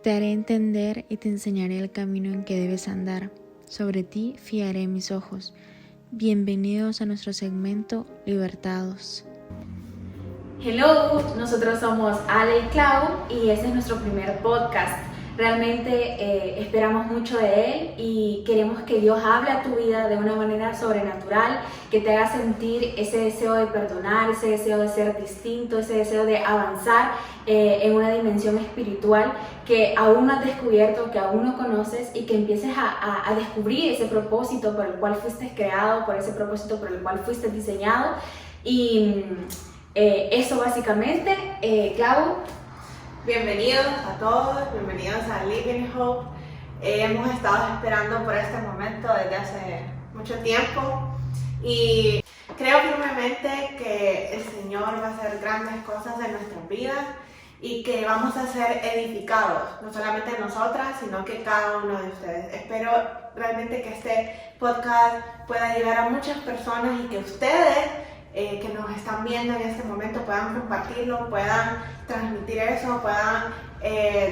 Te haré entender y te enseñaré el camino en que debes andar. Sobre ti fiaré mis ojos. Bienvenidos a nuestro segmento Libertados. Hello, nosotros somos Ale y Clau y este es nuestro primer podcast. Realmente esperamos mucho de él y queremos que Dios hable a tu vida de una manera sobrenatural, que te haga sentir ese deseo de perdonar, ese deseo de ser distinto, ese deseo de avanzar en una dimensión espiritual que aún no has descubierto, que aún no conoces, y que empieces a descubrir ese propósito por el cual fuiste creado, por ese propósito por el cual fuiste diseñado. Y eso básicamente, Clau. Bienvenidos a todos, bienvenidos a Living Hope. Hemos estado esperando por este momento desde hace mucho tiempo y creo firmemente que el Señor va a hacer grandes cosas en nuestras vidas y que vamos a ser edificados, no solamente nosotras, sino que cada uno de ustedes. Espero realmente que este podcast pueda llegar a muchas personas y que ustedes que nos están viendo en este momento puedan compartirlo, puedan transmitir eso, puedan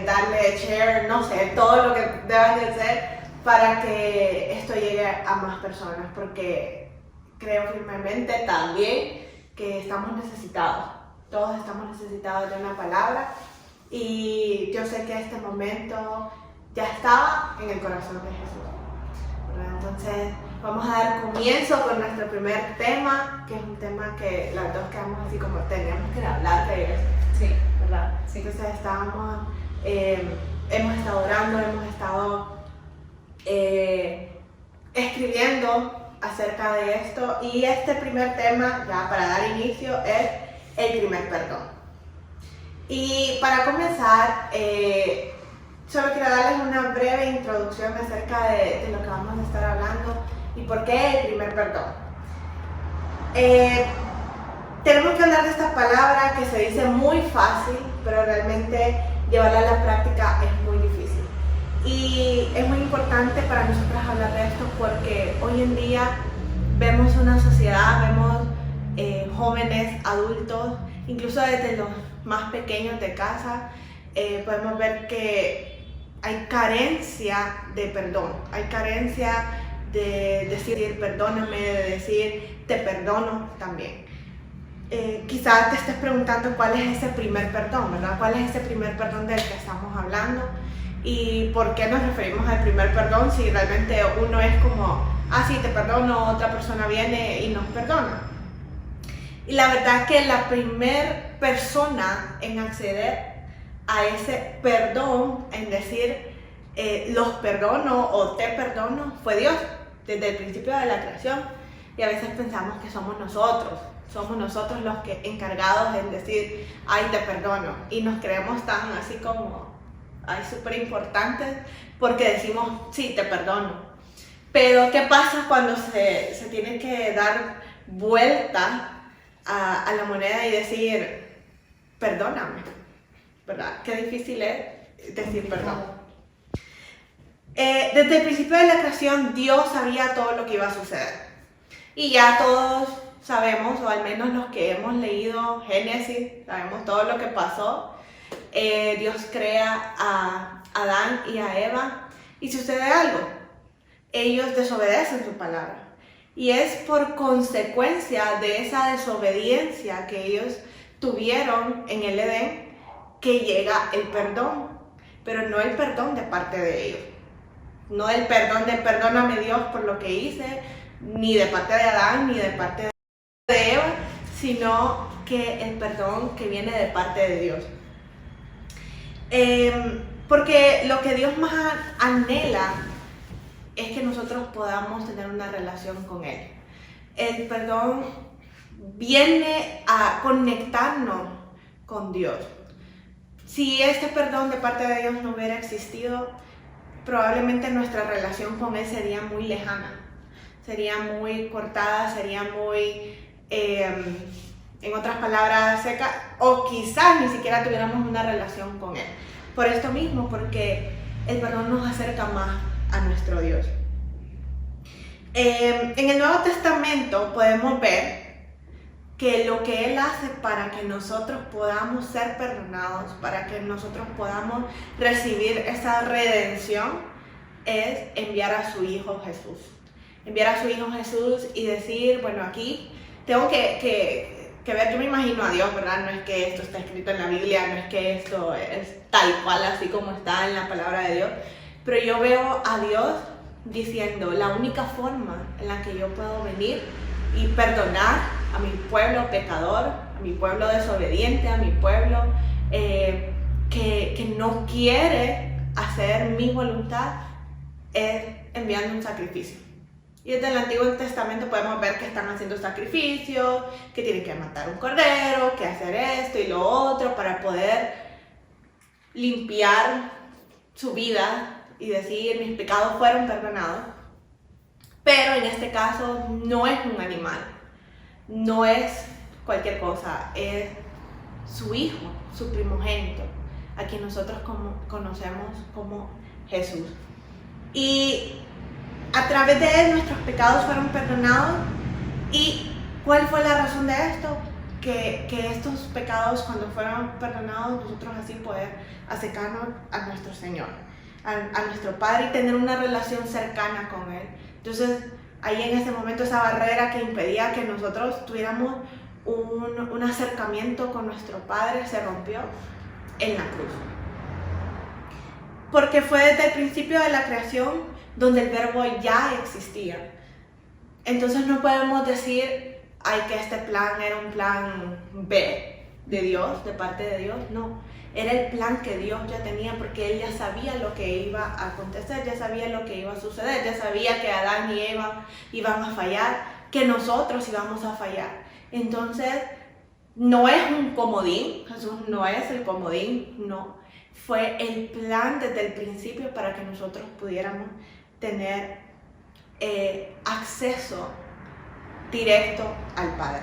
darle share, no sé, todo lo que deban de hacer para que esto llegue a más personas, porque creo firmemente también que estamos necesitados, todos estamos necesitados de una palabra, y yo sé que este momento ya estaba en el corazón de Jesús, ¿verdad? Entonces vamos a dar comienzo con nuestro primer tema, que es un tema que las dos quedamos así como tenemos que hablar de eso. Sí, ¿verdad? Sí. Entonces hemos estado orando, hemos estado escribiendo acerca de esto, y este primer tema, ya para dar inicio, es el primer perdón. Y para comenzar, solo quiero darles una breve introducción acerca de lo que vamos a estar hablando y por qué el primer perdón. Tenemos que hablar de esta palabra que se dice muy fácil, pero realmente llevarla a la práctica es muy difícil. Y es muy importante para nosotros hablar de esto porque hoy en día vemos una sociedad, vemos jóvenes, adultos, incluso desde los más pequeños de casa, podemos ver que hay carencia de perdón, hay carencia de decir perdóname, de decir te perdono también. Quizás te estés preguntando cuál es ese primer perdón, ¿verdad? ¿Cuál es ese primer perdón del que estamos hablando? ¿Y por qué nos referimos al primer perdón si realmente uno es como, sí, te perdono, otra persona viene y nos perdona? Y la verdad es que la primer persona en acceder a ese perdón, en decir los perdono o te perdono, fue Dios, desde el principio de la creación. Y a veces pensamos que somos nosotros los que encargados en decir, ay, te perdono, y nos creemos tan así como, súper importantes porque decimos, sí, te perdono. Pero ¿qué pasa cuando se tiene que dar vuelta a la moneda y decir, perdóname, ¿verdad? Qué difícil es decir perdón. Desde el principio de la creación, Dios sabía todo lo que iba a suceder. Y ya todos sabemos, o al menos los que hemos leído Génesis, sabemos todo lo que pasó. Dios crea a Adán y a Eva, y sucede algo. Ellos desobedecen su palabra. Y es por consecuencia de esa desobediencia que ellos tuvieron en el Edén que llega el perdón. Pero no el perdón de parte de ellos. No el perdón de perdóname Dios por lo que hice, ni de parte de Adán, ni de parte de Eva, sino que el perdón que viene de parte de Dios. Porque lo que Dios más anhela es que nosotros podamos tener una relación con Él. El perdón viene a conectarnos con Dios. Si este perdón de parte de Dios no hubiera existido, probablemente nuestra relación con Él sería muy lejana, sería muy cortada, sería muy, en otras palabras, seca, o quizás ni siquiera tuviéramos una relación con Él. Por esto mismo, porque el perdón nos acerca más a nuestro Dios. En el Nuevo Testamento podemos ver que lo que Él hace para que nosotros podamos ser perdonados, para que nosotros podamos recibir esa redención, es enviar a su Hijo Jesús. Enviar a su Hijo Jesús y decir, bueno, aquí tengo que ver, yo me imagino a Dios, ¿verdad? No es que esto está escrito en la Biblia, no es que esto es tal cual, así como está en la palabra de Dios, pero yo veo a Dios diciendo, la única forma en la que yo puedo venir y perdonar a mi pueblo pecador, a mi pueblo desobediente, a mi pueblo que no quiere hacer mi voluntad, es enviando un sacrificio. Y desde el Antiguo Testamento podemos ver que están haciendo sacrificios, que tienen que matar un cordero, que hacer esto y lo otro para poder limpiar su vida y decir, mis pecados fueron perdonados. Pero en este caso no es un animal, no es cualquier cosa, es su Hijo, su primogénito, a quien nosotros conocemos como Jesús. Y a través de Él nuestros pecados fueron perdonados. ¿Y cuál fue la razón de esto? Que estos pecados, cuando fueron perdonados, nosotros así poder acercarnos a nuestro Señor, a nuestro Padre, y tener una relación cercana con Él. Entonces, ahí en ese momento esa barrera que impedía que nosotros tuviéramos un acercamiento con nuestro Padre se rompió en la cruz. Porque fue desde el principio de la creación donde el verbo ya existía. Entonces no podemos decir, ay, que este plan era un plan B de Dios, de parte de Dios. No, era el plan que Dios ya tenía, porque Él ya sabía lo que iba a acontecer, ya sabía lo que iba a suceder, ya sabía que Adán y Eva iban a fallar, que nosotros íbamos a fallar. Entonces, no es un comodín, Jesús no es el comodín, no. Fue el plan desde el principio para que nosotros pudiéramos tener acceso directo al Padre.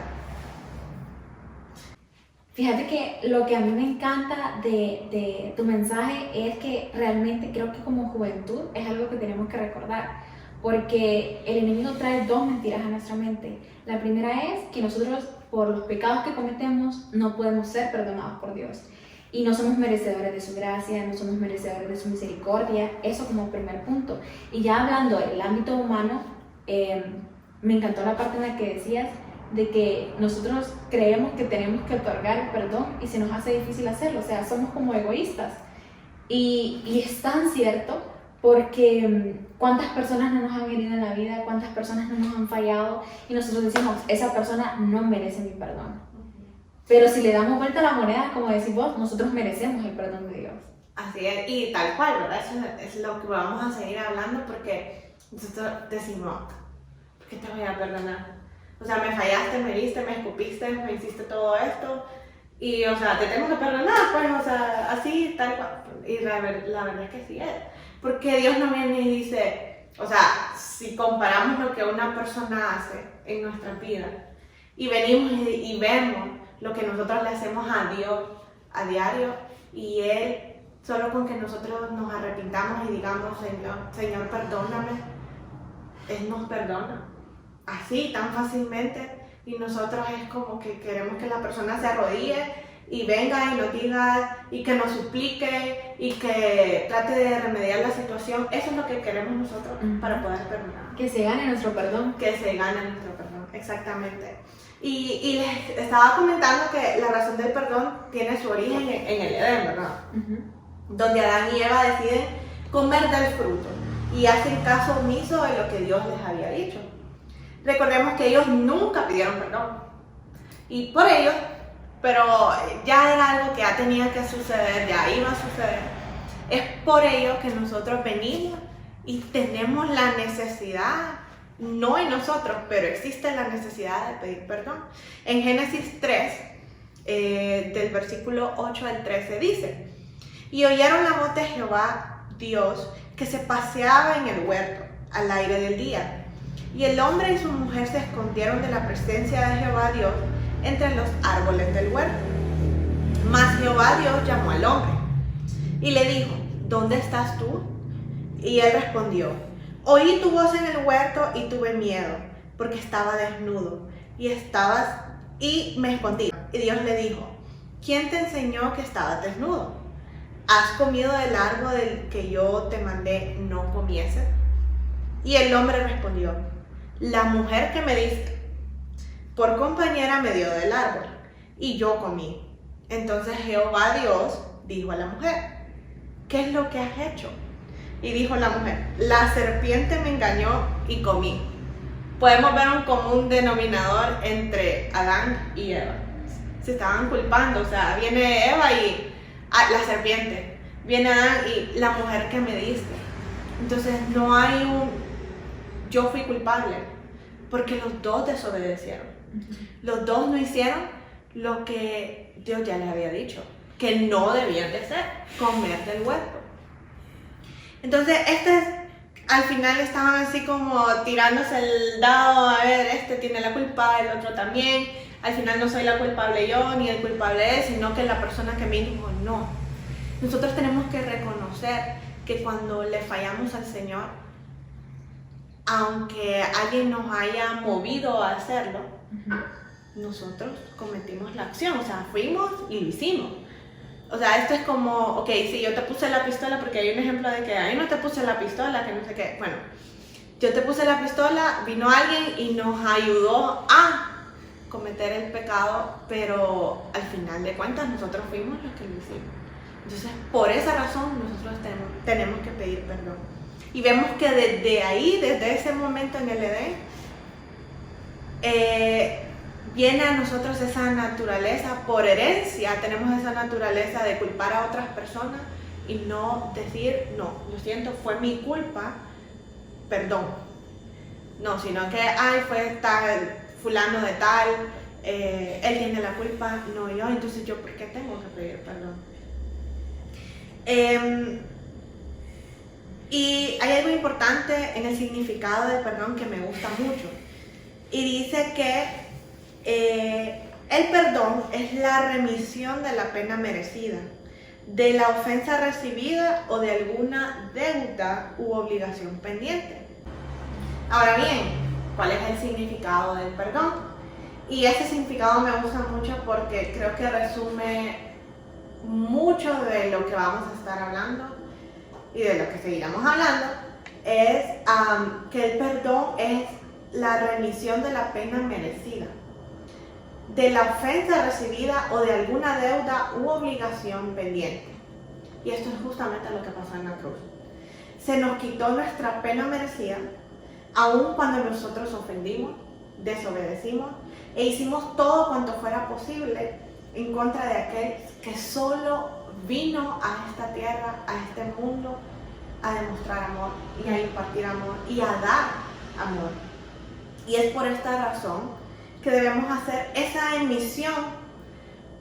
Fíjate que lo que a mí me encanta de tu mensaje es que realmente creo que como juventud es algo que tenemos que recordar, porque el enemigo trae dos mentiras a nuestra mente. La primera es que nosotros, por los pecados que cometemos, no podemos ser perdonados por Dios. Y no somos merecedores de su gracia, no somos merecedores de su misericordia, eso como primer punto. Y ya hablando del ámbito humano, me encantó la parte en la que decías de que nosotros creemos que tenemos que otorgar el perdón y se nos hace difícil hacerlo, o sea, somos como egoístas. Y es tan cierto, porque cuántas personas no nos han herido en la vida, cuántas personas no nos han fallado, y nosotros decimos, esa persona no merece mi perdón. Pero si le damos vuelta a la moneda, como decís vos, nosotros merecemos el perdón de Dios. Así es, y tal cual, ¿verdad? Eso es lo que vamos a seguir hablando, porque nosotros decimos, ¿por qué te voy a perdonar? O sea, me fallaste, me heriste, me escupiste, me hiciste todo esto, y, o sea, te tengo que perdonar, pues, o sea, así, tal cual. Y la verdad es que sí es. Porque Dios no viene y dice, o sea, si comparamos lo que una persona hace en nuestra vida, y venimos y vemos lo que nosotros le hacemos a Dios a diario, y Él, solo con que nosotros nos arrepintamos y digamos, Señor, perdóname, Él nos perdona, así, tan fácilmente, y nosotros es como que queremos que la persona se arrodille y venga y nos diga, y que nos suplique, y que trate de remediar la situación. Eso es lo que queremos nosotros para poder perdonar. Que se gane nuestro perdón. Que se gane nuestro perdón, exactamente. Y les estaba comentando que la razón del perdón tiene su origen en el Edén, ¿verdad? Donde Adán y Eva deciden comer del fruto y hacen caso omiso de lo que Dios les había dicho. Recordemos que ellos nunca pidieron perdón. Y por ello, pero ya era algo que ya tenía que suceder, ya iba a suceder. Es por ello que nosotros venimos y tenemos la necesidad, no en nosotros, pero existe la necesidad de pedir perdón. En Génesis 3, del versículo 8 al 13 dice: y oyeron la voz de Jehová Dios que se paseaba en el huerto al aire del día. Y el hombre y su mujer se escondieron de la presencia de Jehová Dios entre los árboles del huerto. Mas Jehová Dios llamó al hombre y le dijo: ¿dónde estás tú? Y él respondió: oí tu voz en el huerto y tuve miedo, porque estaba desnudo y estaba y me escondí. Y Dios le dijo, ¿quién te enseñó que estabas desnudo? ¿Has comido del árbol del que yo te mandé no comieses? Y el hombre respondió, la mujer que me diste por compañera me dio del árbol, y yo comí. Entonces Jehová Dios dijo a la mujer, ¿qué es lo que has hecho? Y dijo la mujer, la serpiente me engañó y comí. Podemos ver un común denominador entre Adán y Eva. Se estaban culpando, o sea, viene Eva y la serpiente, viene Adán y la mujer que me diste. Entonces no hay un yo fui culpable, porque los dos desobedecieron. Los dos no hicieron lo que Dios ya les había dicho, que no debían de hacer, comer del huerto. Entonces al final estaban así como tirándose el dado, a ver, este tiene la culpa, el otro también. Al final no soy la culpable yo, ni el culpable él, sino que la persona que me dijo no. Nosotros tenemos que reconocer que cuando le fallamos al Señor, aunque alguien nos haya movido a hacerlo, nosotros cometimos la acción, o sea, fuimos y lo hicimos. O sea, esto es como, ok, si yo te puse la pistola, porque hay un ejemplo de que ahí no te puse la pistola, que no sé qué. Bueno, yo te puse la pistola, vino alguien y nos ayudó a cometer el pecado, pero al final de cuentas nosotros fuimos los que lo hicimos. Entonces, por esa razón, nosotros tenemos que pedir perdón. Y vemos que desde ahí, desde ese momento en el Edén, viene a nosotros esa naturaleza, por herencia tenemos esa naturaleza de culpar a otras personas y no decir, no, lo siento, fue mi culpa, perdón. No, sino que, ay, fue tal, fulano de tal, él tiene la culpa, no yo, entonces yo, ¿por qué tengo que pedir perdón? Y hay algo importante en el significado del perdón que me gusta mucho. Y dice que el perdón es la remisión de la pena merecida, de la ofensa recibida o de alguna deuda u obligación pendiente. Ahora bien, ¿cuál es el significado del perdón? Y ese significado me gusta mucho porque creo que resume mucho de lo que vamos a estar hablando y de lo que seguiremos hablando, es que el perdón es la remisión de la pena merecida, de la ofensa recibida o de alguna deuda u obligación pendiente. Y esto es justamente lo que pasó en la cruz. Se nos quitó nuestra pena merecida, aun cuando nosotros ofendimos, desobedecimos e hicimos todo cuanto fuera posible en contra de aquel que solo vino a esta tierra, a este mundo, a demostrar amor y a impartir amor y a dar amor. Y es por esta razón que debemos hacer esa emisión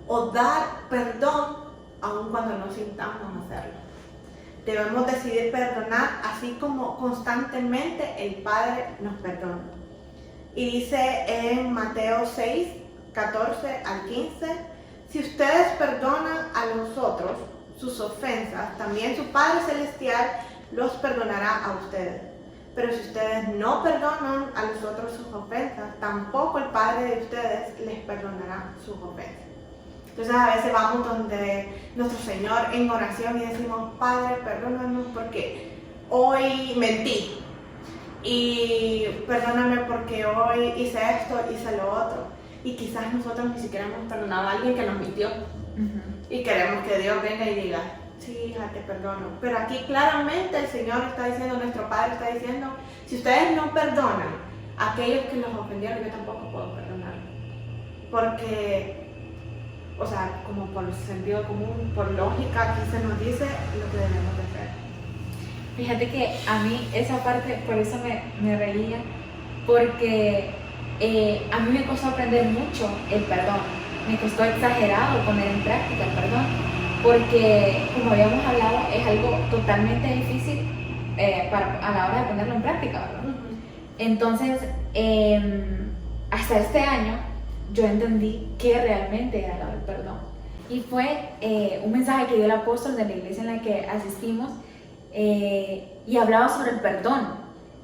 o dar perdón aun cuando no sintamos hacerlo. Debemos decidir perdonar así como constantemente el Padre nos perdona. Y dice en Mateo 6, 14 al 15, si ustedes perdonan a los otros sus ofensas, también su Padre Celestial los perdonará a ustedes. Pero si ustedes no perdonan a los otros sus ofensas, tampoco el Padre de ustedes les perdonará sus ofensas. Entonces a veces vamos donde nuestro Señor en oración y decimos, Padre, perdónanos porque hoy mentí. Y perdóname porque hoy hice esto, hice lo otro. Y quizás nosotros ni siquiera hemos perdonado a alguien que nos mintió. Y queremos que Dios venga y diga, sí, hija, te perdono. Pero aquí claramente el Señor está diciendo, nuestro Padre está diciendo, si ustedes no perdonan a aquellos que los ofendieron, yo tampoco puedo perdonar. Porque, o sea, como por sentido común, por lógica, aquí se nos dice lo que debemos de hacer. Fíjate que a mí esa parte, por eso me reía, porque a mí me costó aprender mucho el perdón. Me costó exagerado poner en práctica el perdón, porque como habíamos hablado, es algo totalmente difícil a la hora de ponerlo en práctica, ¿verdad? Entonces, hasta este año, yo entendí que realmente era el perdón. Y fue un mensaje que dio el apóstol de la iglesia en la que asistimos, y hablaba sobre el perdón.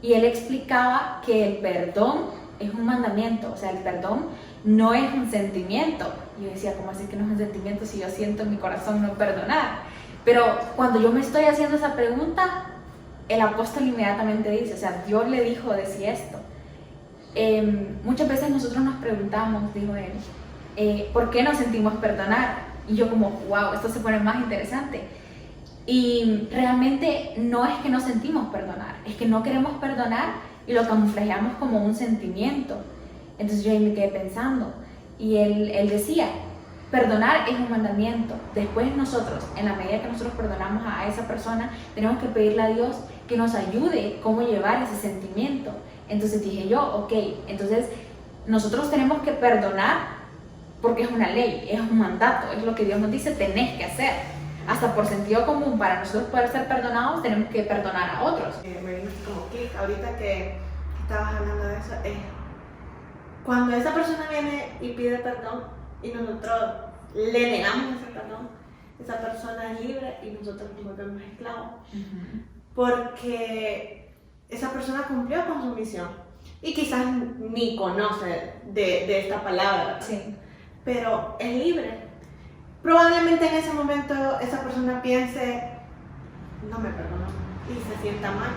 Y él explicaba que el perdón es un mandamiento, o sea, el perdón no es un sentimiento. Y yo decía, ¿cómo así que no es un sentimiento si yo siento en mi corazón no perdonar? Pero cuando yo me estoy haciendo esa pregunta, el apóstol inmediatamente dice, o sea, Dios le dijo de sí esto. Muchas veces nosotros nos preguntamos, dijo él, ¿por qué nos sentimos perdonar? Y yo como, wow, esto se pone más interesante. Y realmente no es que no sentimos perdonar, es que no queremos perdonar y lo camuflajeamos como un sentimiento. Entonces yo ahí me quedé pensando y él decía, perdonar es un mandamiento. Después nosotros, en la medida que nosotros perdonamos a esa persona, tenemos que pedirle a Dios que nos ayude cómo llevar ese sentimiento. Entonces dije yo, ok, entonces nosotros tenemos que perdonar porque es una ley, es un mandato, es lo que Dios nos dice, tenés que hacer. Hasta por sentido común, para nosotros poder ser perdonados, tenemos que perdonar a otros. Me vino como clic ahorita que estabas hablando de eso, es cuando esa persona viene y pide perdón y nosotros le negamos ese perdón, esa persona es libre y nosotros nos volvemos esclavos. Porque esa persona cumplió con su misión y quizás ni conoce de esta palabra, Sí. pero es libre. Probablemente en ese momento esa persona piense, no me perdonó y se sienta mal,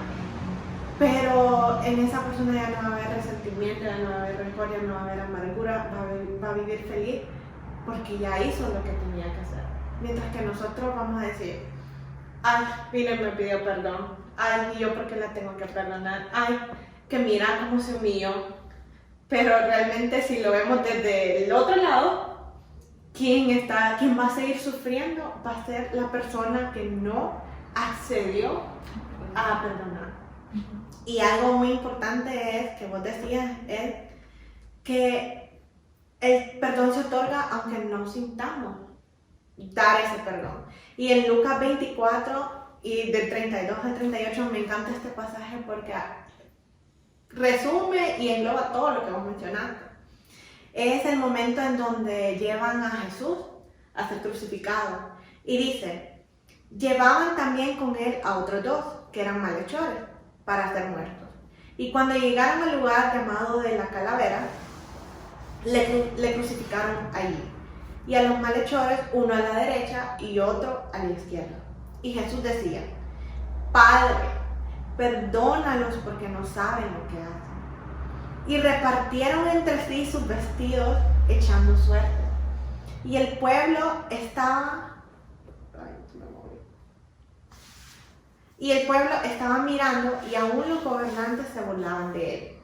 pero en esa persona ya no va a haber resentimiento, ya no va a haber rencor, ya no va a haber amargura, va a vivir feliz porque ya hizo lo que tenía que hacer. Mientras que nosotros vamos a decir, ay, vino y me pidió perdón, ay, ¿y yo por qué la tengo que perdonar? Ay, que mira cómo se humilló. Pero realmente si lo vemos desde el otro lado, quien va a seguir sufriendo va a ser la persona que no accedió a perdonar. Y algo muy importante es, que vos decías, es que el perdón se otorga aunque no sintamos dar ese perdón. Y en Lucas 24 y del 32 al 38 me encanta este pasaje porque resume y engloba todo lo que vos mencionaste. Es el momento en donde llevan a Jesús a ser crucificado. Y dice, llevaban también con él a otros dos, que eran malhechores, para ser muertos. Y cuando llegaron al lugar llamado de la Calavera, le crucificaron allí. Y a los malhechores, uno a la derecha y otro a la izquierda. Y Jesús decía, Padre, perdónalos porque no saben lo que hacen. Y repartieron entre sí sus vestidos echando suerte. Y el pueblo estaba mirando y aún los gobernantes se burlaban de él,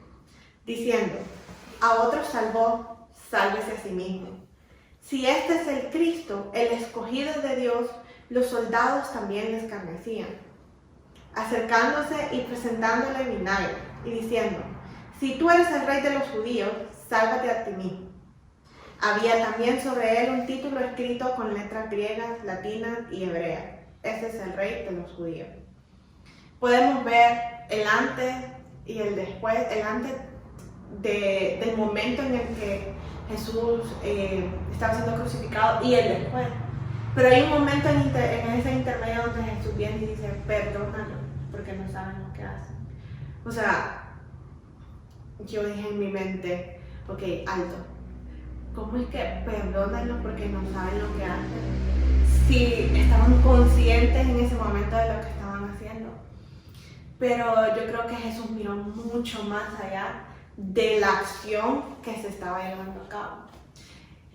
diciendo, a otros salvó, sálvese a sí mismo. Si este es el Cristo, el escogido de Dios, los soldados también le escarnecían, acercándose y presentándole vinagre y diciendo, si tú eres el rey de los judíos, sálvate a ti mismo. Había también sobre él un título escrito con letras griegas, latinas y hebreas. Ese es el rey de los judíos. Podemos ver el antes y el después, el antes del momento en el que Jesús estaba siendo crucificado y el después. Pero hay un momento en ese intermedio donde Jesús viene y dice, perdónalo, porque no saben lo que hacen. O sea, yo dije en mi mente, ok, alto, ¿cómo es que perdónalo porque no saben lo que hacen? Si estaban conscientes en ese momento de lo que estaban haciendo. Pero yo creo que Jesús miró mucho más allá de la acción que se estaba llevando a cabo.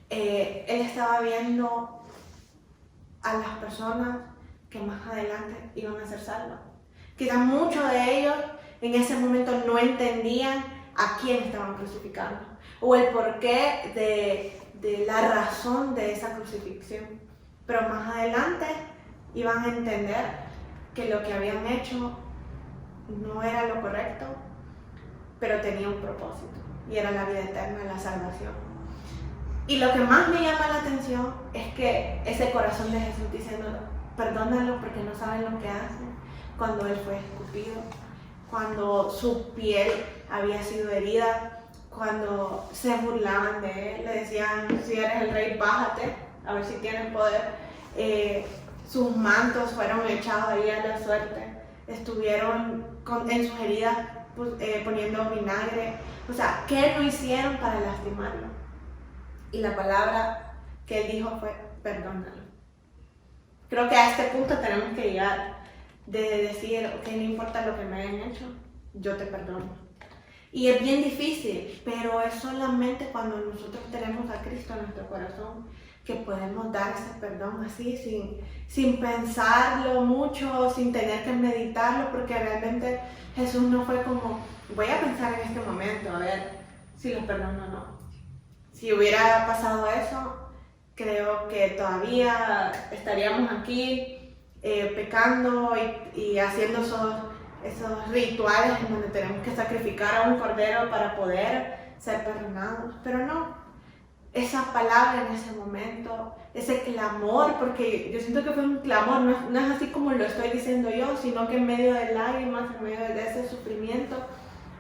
Él estaba viendo a las personas que más adelante iban a ser salvas. Quizás muchos de ellos en ese momento no entendían a quién estaban crucificando o el porqué de la razón de esa crucifixión. Pero más adelante iban a entender que lo que habían hecho no era lo correcto, pero tenía un propósito y era la vida eterna, la salvación. Y lo que más me llama la atención es que ese corazón de Jesús diciendo, perdónalo porque no saben lo que hacen, cuando él fue escupido, cuando su piel había sido herida, cuando se burlaban de él, le decían, si eres el rey, bájate, a ver si tienes poder. Sus mantos fueron echados ahí a la suerte, estuvieron en sus heridas poniendo vinagre. O sea, ¿qué no hicieron para lastimarlo? Y la palabra que él dijo fue, perdónalo. Creo que a este punto tenemos que llegar, de decir, ok, no importa lo que me hayan hecho, yo te perdono. Y es bien difícil, pero es solamente cuando nosotros tenemos a Cristo en nuestro corazón que podemos dar ese perdón así, sin pensarlo mucho, sin tener que meditarlo, porque realmente Jesús no fue como, voy a pensar en este momento, a ver si los perdono o no. Si hubiera pasado eso, creo que todavía estaríamos aquí pecando y haciendo esos rituales en donde tenemos que sacrificar a un cordero para poder ser perdonados. Pero no, esa palabra en ese momento, ese clamor, porque yo siento que fue un clamor, no es así como lo estoy diciendo yo, sino que en medio de lágrimas, en medio de ese sufrimiento,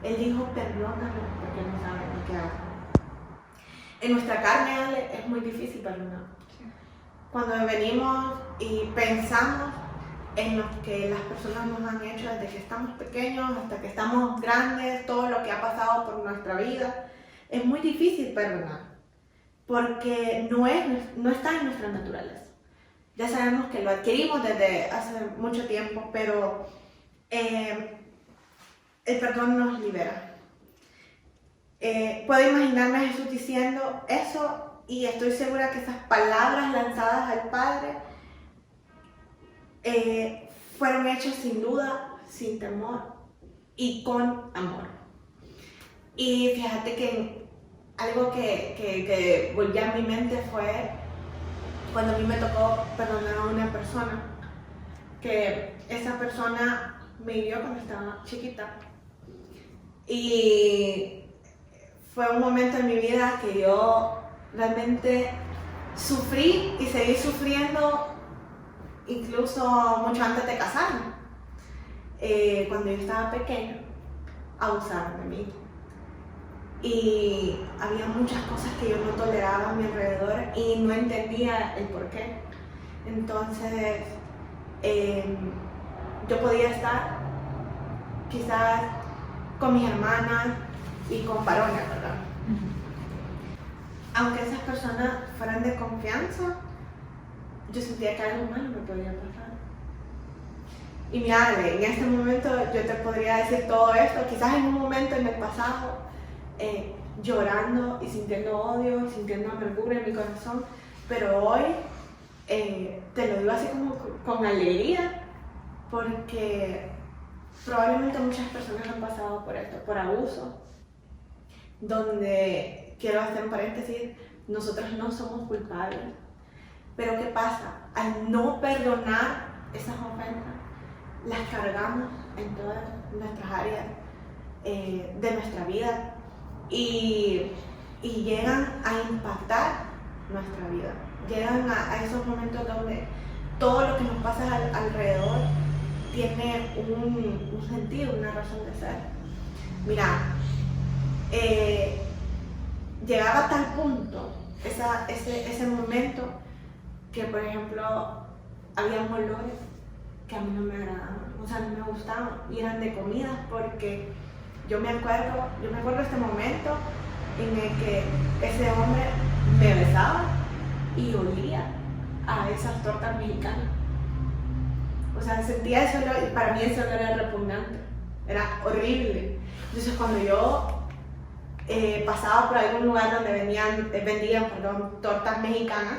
él dijo, perdónalo porque no saben lo que hacen. En nuestra carne, Ale, es muy difícil perdonar. Cuando venimos y pensamos en lo que las personas nos han hecho desde que estamos pequeños hasta que estamos grandes, todo lo que ha pasado por nuestra vida, es muy difícil perdonar, porque no está en nuestra naturaleza. Ya sabemos que lo adquirimos desde hace mucho tiempo, pero el perdón nos libera. Puedo imaginarme a Jesús diciendo eso y estoy segura que esas palabras lanzadas al Padre fueron hechas sin duda, sin temor y con amor. Y fíjate que algo que volvió a mi mente fue cuando a mí me tocó perdonar a una persona, que esa persona me hirió cuando estaba chiquita. Y fue un momento en mi vida que yo realmente sufrí y seguí sufriendo incluso mucho antes de casarme. Cuando yo estaba pequeña, abusaron de mí. Y había muchas cosas que yo no toleraba a mi alrededor y no entendía el por qué. Entonces, yo podía estar quizás con mis hermanas y con varones, ¿verdad? Aunque esas personas fueran de confianza, yo sentía que algo malo me podía pasar. Y mira, Ale, en este momento yo te podría decir todo esto, quizás en un momento en el pasado, llorando y sintiendo odio y sintiendo amargura en mi corazón, pero hoy te lo digo así como con alegría, porque probablemente muchas personas han pasado por esto, por abuso, donde, quiero hacer un paréntesis, nosotros no somos culpables, pero ¿qué pasa? Al no perdonar esas ofensas, las cargamos en todas nuestras áreas de nuestra vida y llegan a impactar nuestra vida, llegan a esos momentos donde todo lo que nos pasa alrededor tiene un sentido, una razón de ser. Mira, llegaba a tal punto ese momento que, por ejemplo, había olores que a mí no me agradaban, o sea, no me gustaban y eran de comidas, porque yo me acuerdo este momento en el que ese hombre me besaba y olía a esas tortas mexicanas. O sea, sentía ese olor y para mí ese olor era repugnante, era horrible. Entonces cuando yo pasaba por algún lugar donde vendían tortas mexicanas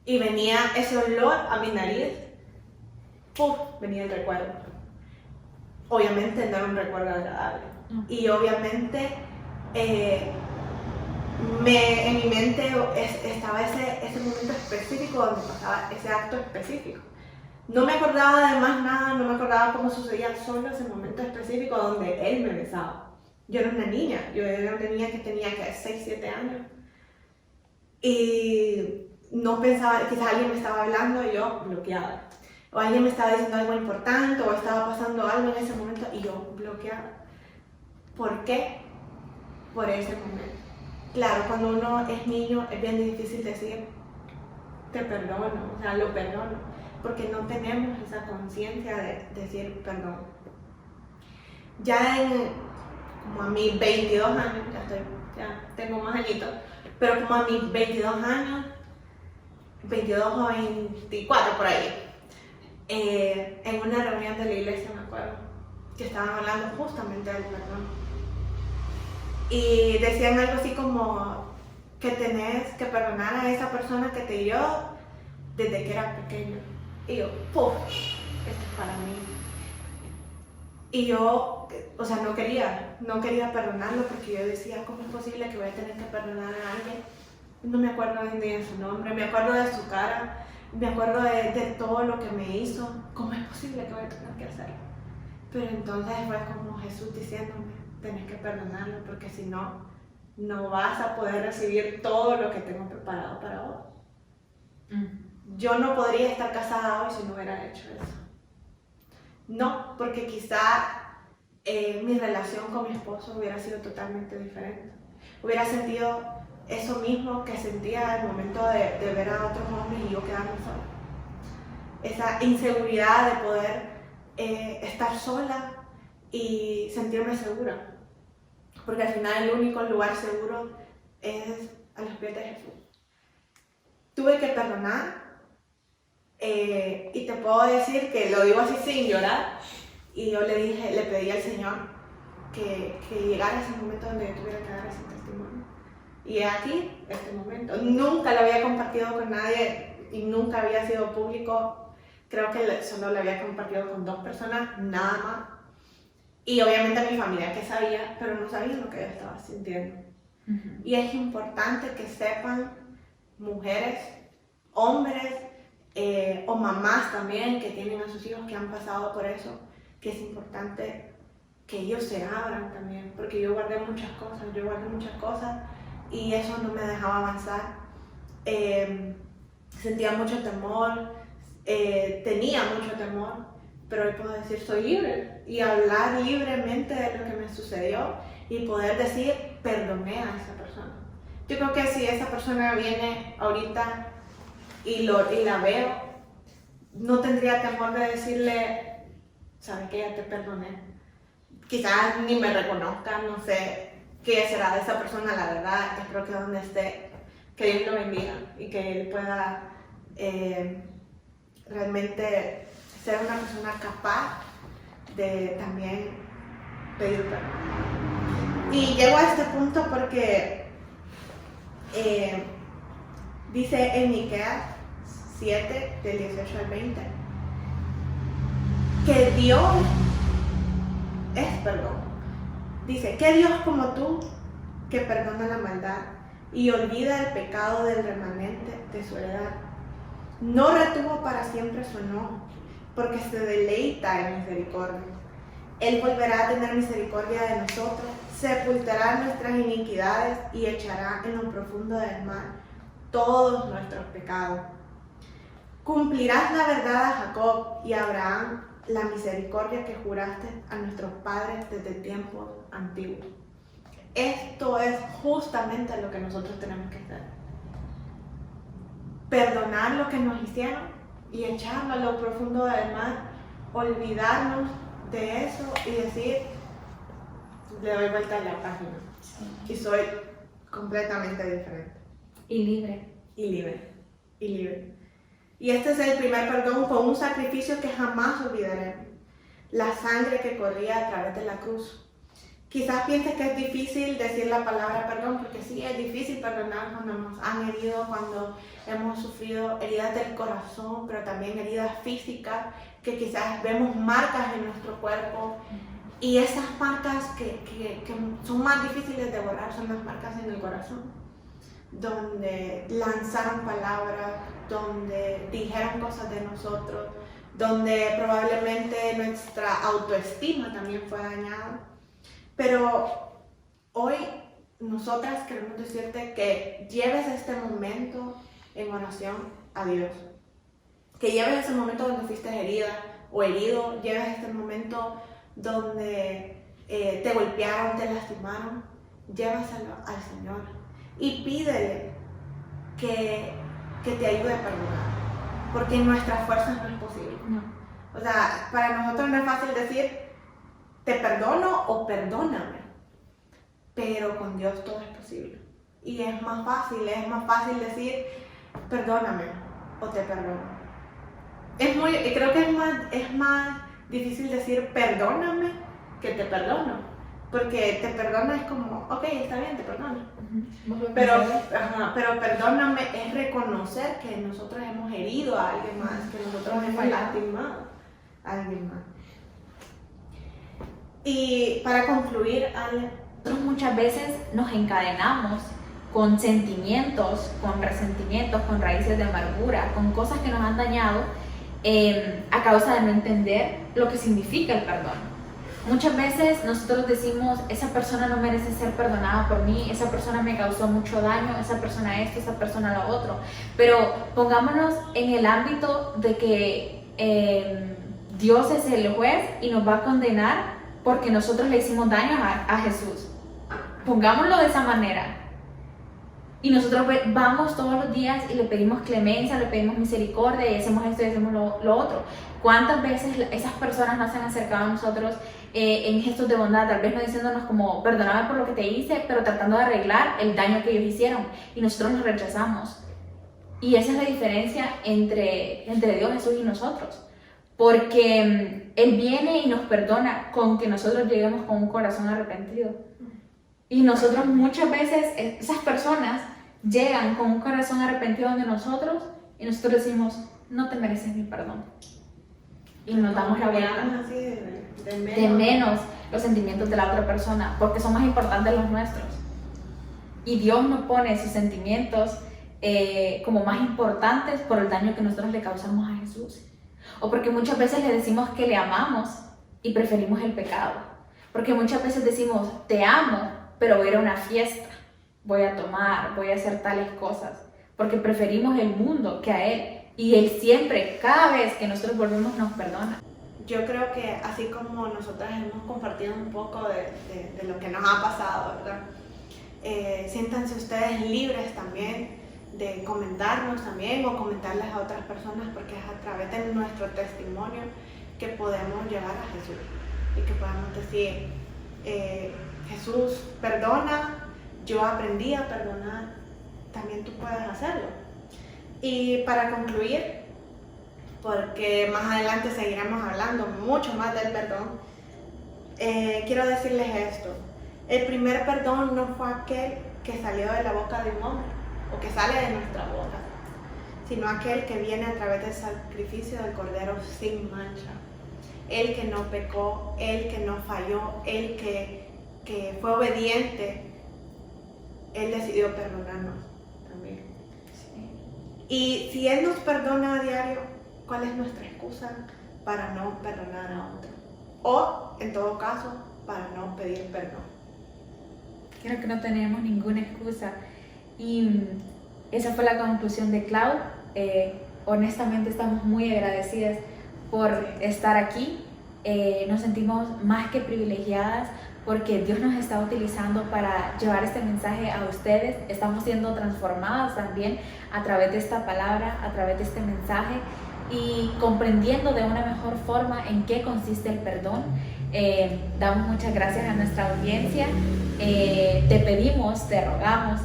y venía ese olor a mi nariz, ¡puf!, venía el recuerdo. Obviamente no era un recuerdo agradable. Y obviamente en mi mente estaba ese momento específico donde pasaba ese acto específico. No me acordaba de más nada, no me acordaba cómo sucedía, solo ese momento específico donde él me besaba. Yo era una niña que tenía 6, 7 años. Y no pensaba, quizás alguien me estaba hablando y yo bloqueaba. O alguien me estaba diciendo algo importante o estaba pasando algo en ese momento y yo bloqueaba. ¿Por qué? Por ese momento. Claro, cuando uno es niño es bien difícil decir te perdono, o sea, lo perdono, porque no tenemos esa conciencia de decir perdón. Ya como a mis 22 años, ya tengo más añitos, pero como a mis 22 años, 22 o 24 por ahí, en una reunión de la iglesia, me acuerdo, que estaban hablando justamente del perdón. Y decían algo así como que tenés que perdonar a esa persona que te hirió desde que era pequeño. Y yo, ¡puf! Esto es para mí. Y yo, o sea, no quería perdonarlo porque yo decía, ¿cómo es posible que voy a tener que perdonar a alguien? No me acuerdo ni de su nombre, me acuerdo de su cara, me acuerdo de todo lo que me hizo. ¿Cómo es posible que voy a tener que hacerlo? Pero entonces fue como Jesús diciéndome, tenés que perdonarlo porque si no, no vas a poder recibir todo lo que tengo preparado para vos. Yo no podría estar casada hoy si no hubiera hecho eso. No, porque quizá mi relación con mi esposo hubiera sido totalmente diferente. Hubiera sentido eso mismo que sentía al momento de ver a otros hombres y yo quedarme sola. Esa inseguridad de poder estar sola y sentirme segura. Porque al final el único lugar seguro es a los pies de Jesús. Tuve que perdonar. Y te puedo decir que lo digo así sin llorar, y yo le pedí al Señor que llegara ese momento donde yo tuviera que dar ese testimonio. Y aquí, este momento, nunca lo había compartido con nadie y nunca había sido público. Creo que solo lo había compartido con 2 personas, nada más. Y obviamente mi familia que sabía, pero no sabía lo que yo estaba sintiendo. Y es importante que sepan mujeres, hombres, o mamás también que tienen a sus hijos que han pasado por eso, que es importante que ellos se abran también, porque yo guardé muchas cosas y eso no me dejaba avanzar. Sentía mucho temor, tenía mucho temor, pero hoy puedo decir soy libre y hablar libremente de lo que me sucedió y poder decir perdoné a esa persona. Yo creo que si esa persona viene ahorita y la veo, no tendría temor de decirle, sabes que ya te perdoné. Quizás ni me reconozca, no sé qué será de esa persona, la verdad. Espero que donde esté, que Dios lo bendiga y que él pueda realmente ser una persona capaz de también pedir perdón. Y llego a este punto porque dice en Miqueas 7, del 18 al 20, que Dios es perdón. Dice, ¿qué Dios como tú que perdona la maldad y olvida el pecado del remanente de su heredad? No retuvo para siempre su enojo, porque se deleita en misericordia. Él volverá a tener misericordia de nosotros, sepultará nuestras iniquidades y echará en lo profundo del mar todos nuestros pecados. Cumplirás la verdad a Jacob y a Abraham la misericordia que juraste a nuestros padres desde tiempos antiguos. Esto es justamente lo que nosotros tenemos que hacer. Perdonar lo que nos hicieron y echarlo a lo profundo del mar, olvidarnos de eso y decir, le doy vuelta a la página. Sí. Y soy completamente diferente. Y libre. Y libre. Y libre. Y este es el primer perdón con un sacrificio que jamás olvidaremos. La sangre que corría a través de la cruz. Quizás pienses que es difícil decir la palabra perdón, porque sí, es difícil perdonar cuando nos han herido, cuando hemos sufrido heridas del corazón, pero también heridas físicas, que quizás vemos marcas en nuestro cuerpo. Y esas marcas que son más difíciles de borrar son las marcas en el corazón, donde lanzaron palabras, donde dijeron cosas de nosotros, donde probablemente nuestra autoestima también fue dañada. Pero hoy nosotras queremos decirte que lleves este momento en oración a Dios. Que lleves ese momento donde fuiste herida o herido, lleves este momento donde te golpearon, te lastimaron, llévaselo al Señor y pídele que te ayude a perdonar, porque en nuestras fuerzas no es posible. No. O sea, para nosotros no es fácil decir, te perdono o perdóname, pero con Dios todo es posible. Y es más fácil decir perdóname o te perdono. Creo que es más difícil decir perdóname que te perdono, porque te perdono es como, ok, está bien, te perdono. Pero perdóname es reconocer que nosotros hemos herido a alguien más, que nosotros hemos lastimado a alguien más. Y para concluir, Ale, nosotros muchas veces nos encadenamos con sentimientos, con resentimientos, con raíces de amargura, con cosas que nos han dañado a causa de no entender lo que significa el perdón. Muchas veces nosotros decimos, esa persona no merece ser perdonada por mí, esa persona me causó mucho daño, esa persona esto, esa persona lo otro. Pero pongámonos en el ámbito de que Dios es el juez y nos va a condenar porque nosotros le hicimos daño a Jesús. Pongámoslo de esa manera. Y nosotros vamos todos los días y le pedimos clemencia, le pedimos misericordia y hacemos esto y hacemos lo otro. ¿Cuántas veces esas personas nos han acercado a nosotros en gestos de bondad, tal vez no diciéndonos como perdóname por lo que te hice, pero tratando de arreglar el daño que ellos hicieron y nosotros los rechazamos? Y esa es la diferencia entre Dios, Jesús y nosotros. Porque Él viene y nos perdona con que nosotros lleguemos con un corazón arrepentido. Y nosotros muchas veces, esas personas llegan con un corazón arrepentido de nosotros y nosotros decimos, no te mereces mi perdón. Y nos damos la vuelta. Así de menos los sentimientos de la otra persona, porque son más importantes los nuestros. Y Dios no pone sus sentimientos como más importantes por el daño que nosotros le causamos a Jesús. O porque muchas veces le decimos que le amamos y preferimos el pecado. Porque muchas veces decimos, te amo, pero voy a ir a una fiesta, voy a tomar, voy a hacer tales cosas, porque preferimos el mundo que a Él. Y Él siempre, cada vez que nosotros volvemos, nos perdona. Yo creo que así como nosotras hemos compartido un poco de lo que nos ha pasado, ¿verdad? Siéntanse ustedes libres también de comentarnos también o comentarles a otras personas, porque es a través de nuestro testimonio que podemos llegar a Jesús y que podemos decir, Jesús perdona, yo aprendí a perdonar, también tú puedes hacerlo. Y para concluir, porque más adelante seguiremos hablando mucho más del perdón, quiero decirles esto: el primer perdón no fue aquel que salió de la boca de un hombre o que sale de nuestra boca, sino aquel que viene a través del sacrificio del Cordero sin mancha, el que no pecó, el que no falló, el que fue obediente. Él decidió perdonarnos también. Sí. Y si Él nos perdona a diario, ¿cuál es nuestra excusa para no perdonar a otro? O, en todo caso, para no pedir perdón. Creo que no tenemos ninguna excusa. Y esa fue la conclusión de Clau. Honestamente estamos muy agradecidas por estar aquí. Nos sentimos más que privilegiadas porque Dios nos está utilizando para llevar este mensaje a ustedes. Estamos siendo transformadas también a través de esta palabra, a través de este mensaje y comprendiendo de una mejor forma en qué consiste el perdón. Damos muchas gracias a nuestra audiencia. Te pedimos, te rogamos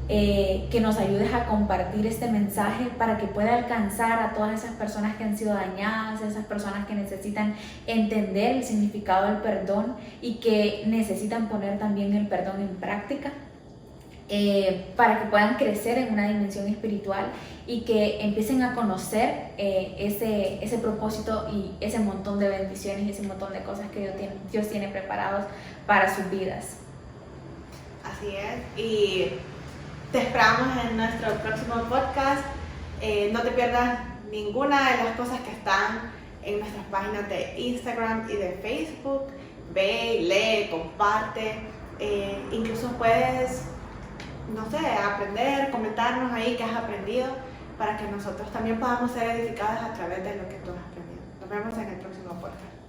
que nos ayudes a compartir este mensaje para que pueda alcanzar a todas esas personas que han sido dañadas, esas personas que necesitan entender el significado del perdón y que necesitan poner también el perdón en práctica, para que puedan crecer en una dimensión espiritual y que empiecen a conocer ese propósito y ese montón de bendiciones y ese montón de cosas que Dios tiene preparados para sus vidas. Así es, y te esperamos en nuestro próximo podcast. No te pierdas ninguna de las cosas que están en nuestras páginas de Instagram y de Facebook. Ve, lee, comparte. Incluso puedes, no sé, aprender, comentarnos ahí qué has aprendido para que nosotros también podamos ser edificados a través de lo que tú has aprendido. Nos vemos en el próximo podcast.